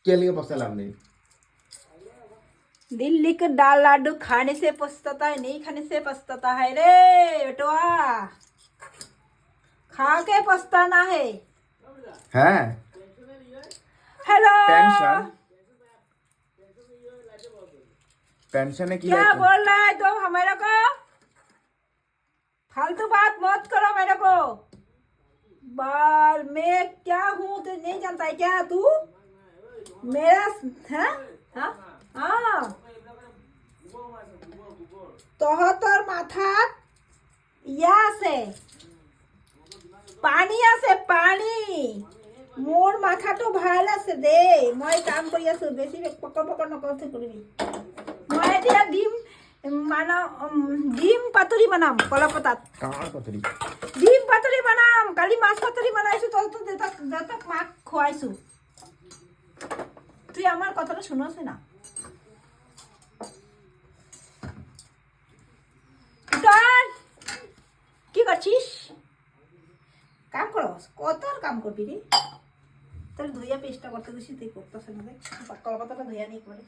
के लिए पछताला नहीं? दिल्ली के दाल लाडू खाने से पछताता है, नहीं खाने से पछताता है रे बेटवा। खा के पछताना है। हैं? Hello pension? पेंशन है कि क्या बोल रहा है तुम हमारे को? फालतू बात मत करो मेरे को। बाल मैं क्या हूँ तो नहीं जानता है क्या तू? मेरा है हाँ हाँ তোর মাথা ইয়াছে পানী আছে পানী মোৰ মাথাটো ভাল আছে দে মই কাম কৰি আছো বেছি পকৰ পকৰ নকৰতে কৰিবি মই এতিয়া ডিম পাতুৰি বনাম কলপতাত कहाँ पतरी? ডিম পাতুৰি বনাম কালি মাছ পাতুৰি বনাইছো তো দেউতাক মাক খুৱাইছো তুই আমার কথাটা শুনছ না কি করছিস কাম করস কত কাম করবি রে তোর ধুইয়া পেস্টটা করতে দিছি তুই করতেছ না দেখ কলপাতাটা ধুইয়া নেই করে